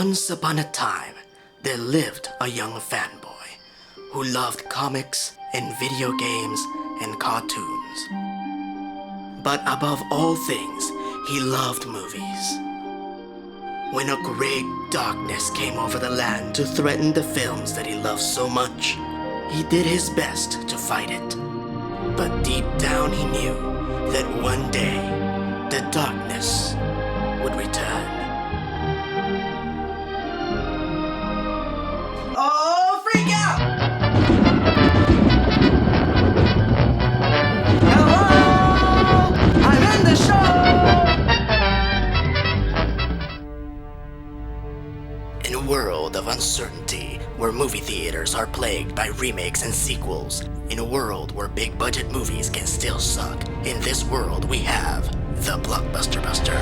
Once upon a time, there lived a young fanboy who loved comics and video games and cartoons. But above all things, he loved movies. When a great darkness came over the land to threaten the films that he loved so much, he did his best to fight it. But deep down he knew that one day, the darkness would return. Oh, freak out! Hello! I'm in the show! In a world of uncertainty, where movie theaters are plagued by remakes and sequels, in a world where big-budget movies can still suck, in this world we have the Blockbuster Buster.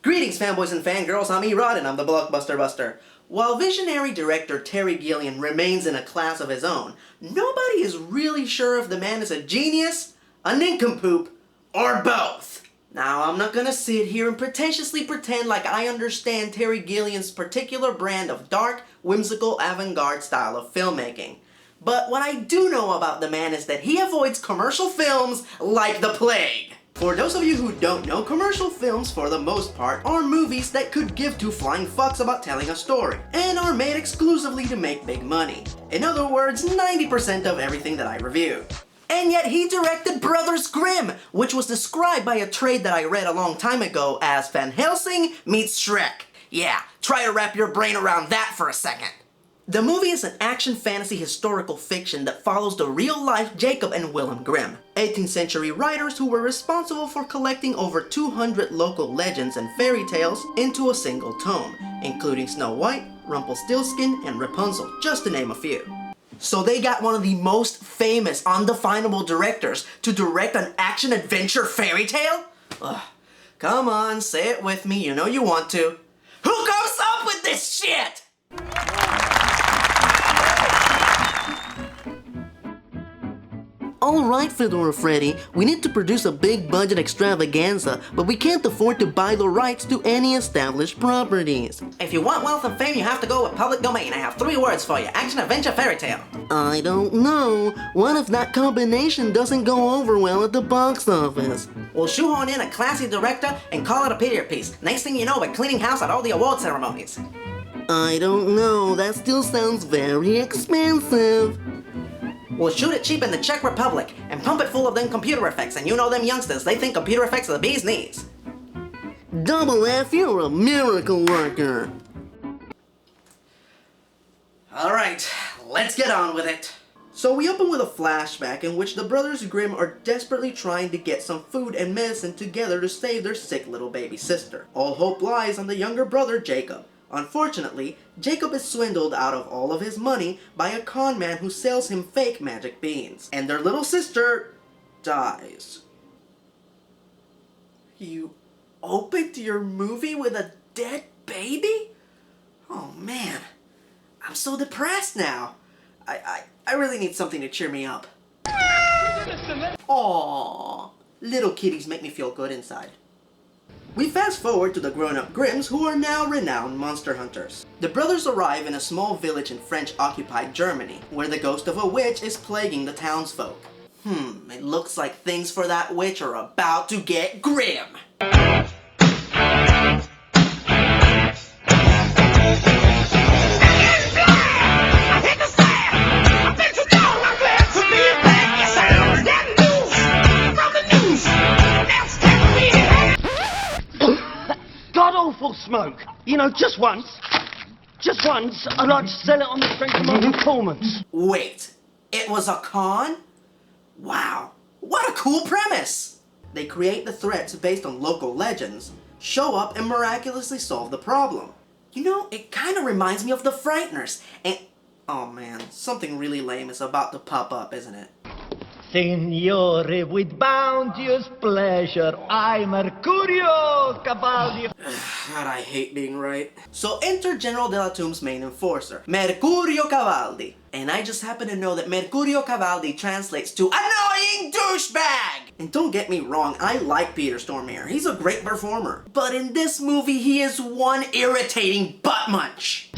Greetings, fanboys and fangirls, I'm ERod and I'm the Blockbuster Buster. While visionary director Terry Gilliam remains in a class of his own, nobody is really sure if the man is a genius, a nincompoop, or both. Now, I'm not gonna sit here and pretentiously pretend like I understand Terry Gilliam's particular brand of dark, whimsical, avant-garde style of filmmaking. But what I do know about the man is that he avoids commercial films like the plague. For those of you who don't know, commercial films, for the most part, are movies that could give two flying fucks about telling a story, and are made exclusively to make big money. In other words, 90% of everything that I review. And yet he directed Brothers Grimm, which was described by a trade that I read a long time ago as Helsing Meets Shrek. Yeah, try to wrap your brain around that for a second. The movie is an action fantasy historical fiction that follows the real-life Jacob and Willem Grimm, 18th century writers who were responsible for collecting over 200 local legends and fairy tales into a single tome, including Snow White, Rumpelstiltskin, and Rapunzel, just to name a few. So they got one of the most famous, undefinable directors to direct an action-adventure fairy tale? Ugh. Come on, say it with me, you know you want to. Who comes up with this shit? Alright, Fedora Freddy, we need to produce a big budget extravaganza, but we can't afford to buy the rights to any established properties. If you want wealth and fame, you have to go with public domain. I have 3 words for you: action, adventure, fairy tale. I don't know. What if that combination doesn't go over well at the box office? We'll shoehorn in a classy director and call it a period piece. Next thing you know, we're cleaning house at all the award ceremonies. I don't know. That still sounds very expensive. We'll shoot it cheap in the Czech Republic and pump it full of them computer effects, and you know them youngsters, they think computer effects are the bee's knees. Double F, you're a miracle worker. Alright, let's get on with it. So we open with a flashback in which the brothers Grimm are desperately trying to get some food and medicine together to save their sick little baby sister. All hope lies on the younger brother Jacob. Unfortunately, Jacob is swindled out of all of his money by a con man who sells him fake magic beans, and their little sister dies. You opened your movie with a dead baby? Oh man, I'm so depressed now. I really need something to cheer me up. Aww, little kitties make me feel good inside. We fast forward to the grown-up Grimms, who are now renowned monster hunters. The brothers arrive in a small village in French-occupied Germany, where the ghost of a witch is plaguing the townsfolk. It looks like things for that witch are about to get grim. Awful smoke. You know, just once. Just once, I'd like to sell it on the strength of my performance. Wait, it was a con? Wow, what a cool premise! They create the threats based on local legends, show up and miraculously solve the problem. You know, it kind of reminds me of the Frighteners, and... oh man, something really lame is about to pop up, isn't it? Signore, with bounteous pleasure, I, Mercurio Cavalli. God, I hate being right. So enter General de la Tomb's main enforcer, Mercurio Cavalli. And I just happen to know that Mercurio Cavalli translates to annoying douchebag! And don't get me wrong, I like Peter Stormare. He's a great performer. But in this movie, he is one irritating butt munch.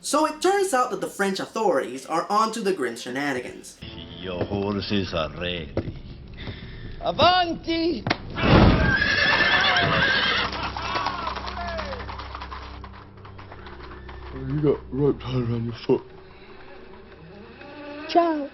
So it turns out that the French authorities are onto the Grimm shenanigans. Your horses are ready. Avanti! You got rope tied around your foot. Ciao.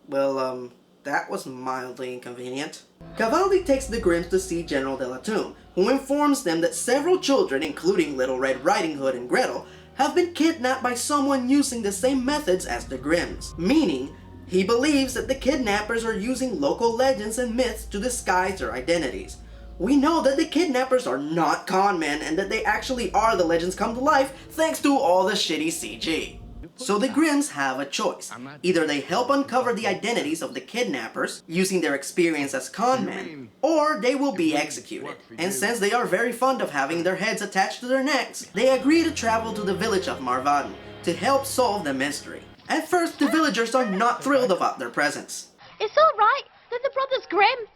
Well, that was mildly inconvenient. Cavalli takes the Grimms to see General de la Tomb, who informs them that several children, including Little Red Riding Hood and Gretel, have been kidnapped by someone using the same methods as the Grimms. Meaning, he believes that the kidnappers are using local legends and myths to disguise their identities. We know that the kidnappers are not con men and that they actually are the legends come to life thanks to all the shitty CG. So the Grimms have a choice. Either they help uncover the identities of the kidnappers, using their experience as con men, or they will be executed. And since they are very fond of having their heads attached to their necks, they agree to travel to the village of Marvaden to help solve the mystery. At first, the villagers are not thrilled about their presence. It's all right. They're the Brothers Grimm.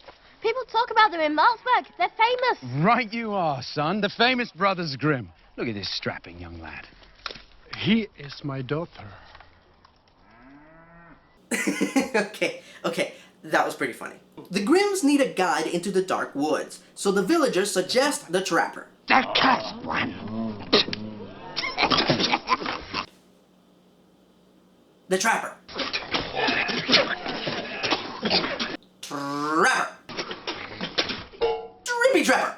People talk about them in Malzberg. They're famous. Right you are, son. The famous Brothers Grimm. Look at this strapping young lad. He is my daughter. Okay, that was pretty funny. The Grimms need a guide into the dark woods, so the villagers suggest the Trapper. The cursed one. The Trapper. Trapper. Drippy Trapper.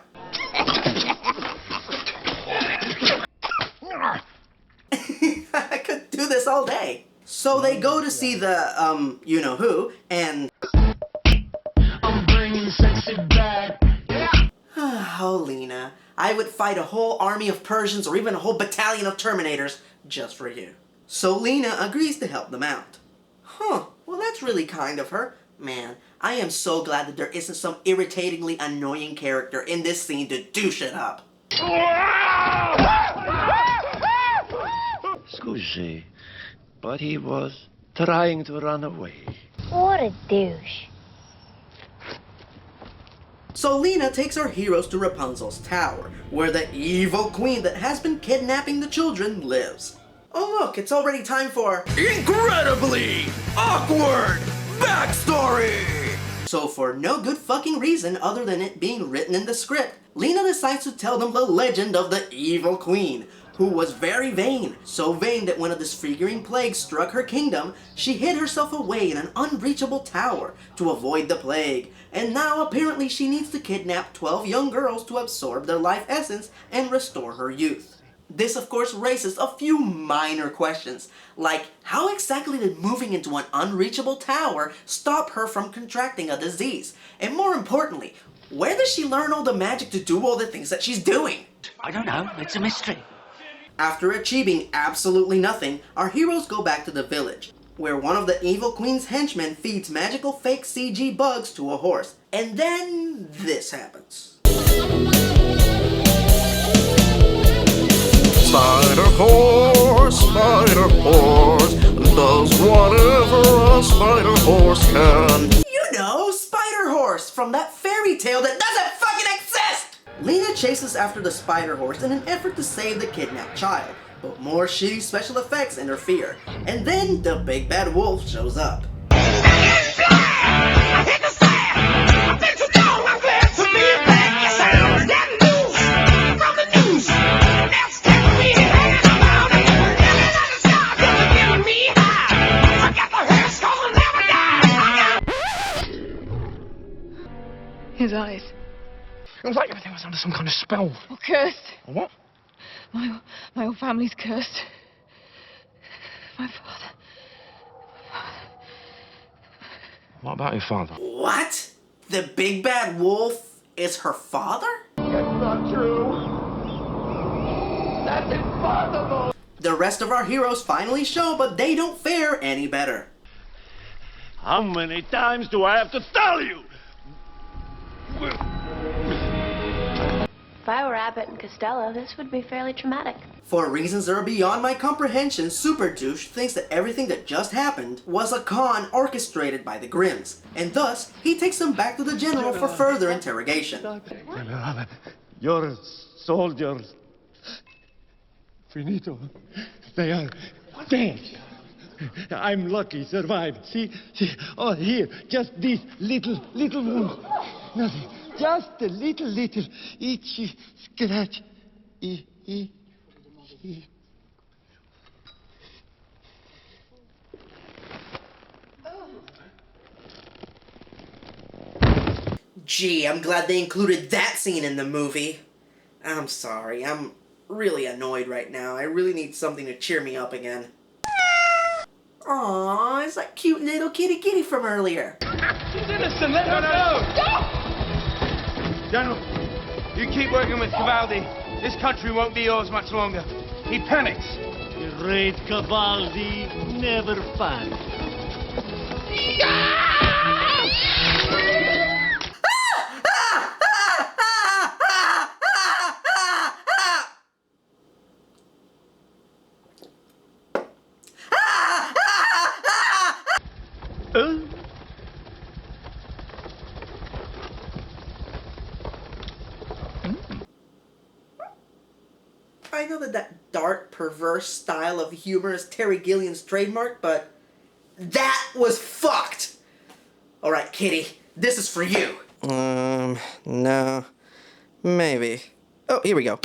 I could do this all day. So they go to see the, you-know-who, and... I'm bringing sexy back. Oh, Lena, I would fight a whole army of Persians or even a whole battalion of Terminators just for you. So Lena agrees to help them out. Huh, well that's really kind of her. Man, I am so glad that there isn't some irritatingly annoying character in this scene to douche it up. Scusi, but he was trying to run away. What a douche. So Lena takes our heroes to Rapunzel's tower, where the evil queen that has been kidnapping the children lives. Oh look, it's already time for incredibly awkward backstory! So for no good fucking reason other than it being written in the script, Lena decides to tell them the legend of the evil queen, who was very vain, so vain that when a disfiguring plague struck her kingdom, she hid herself away in an unreachable tower to avoid the plague, and now apparently she needs to kidnap 12 young girls to absorb their life essence and restore her youth. This of course raises a few minor questions, like how exactly did moving into an unreachable tower stop her from contracting a disease? And more importantly, where does she learn all the magic to do all the things that she's doing? I don't know. It's a mystery. After achieving absolutely nothing, our heroes go back to the village, where one of the evil queen's henchmen feeds magical fake CG bugs to a horse. And then this happens. Spider horse does whatever a spider horse can. You know, Spider Horse from that fairy tale that doesn't fucking exist! Lena chases after the Spider Horse in an effort to save the kidnapped child, but more shitty special effects interfere, and then the big bad wolf shows up. His eyes. It was like everything was under some kind of spell. Or cursed. What? My whole family's cursed. My father. What about your father? What? The big bad wolf is her father? It's not true. That's impossible. The rest of our heroes finally show, but they don't fare any better. How many times do I have to tell you? If I were Abbott and Costello, this would be fairly traumatic. For reasons that are beyond my comprehension, Super Douche thinks that everything that just happened was a con orchestrated by the Grimms, and thus, he takes them back to the General for further interrogation. Your soldiers, Finito, they are dead. I'm lucky, survived. See, oh, here, just this little wound. Nothing, just a little itchy scratch. Gee, I'm glad they included that scene in the movie. I'm sorry, I'm really annoyed right now. I really need something to cheer me up again. Aww, it's that cute little kitty from earlier. She's innocent, let her go! General, you keep working with Cavaldi. This country won't be yours much longer. He panics. Great Cavaldi never fails. I know that dark, perverse style of humor is Terry Gilliam's trademark, but that was fucked! Alright, Kitty, this is for you. No. Maybe. Oh, here we go.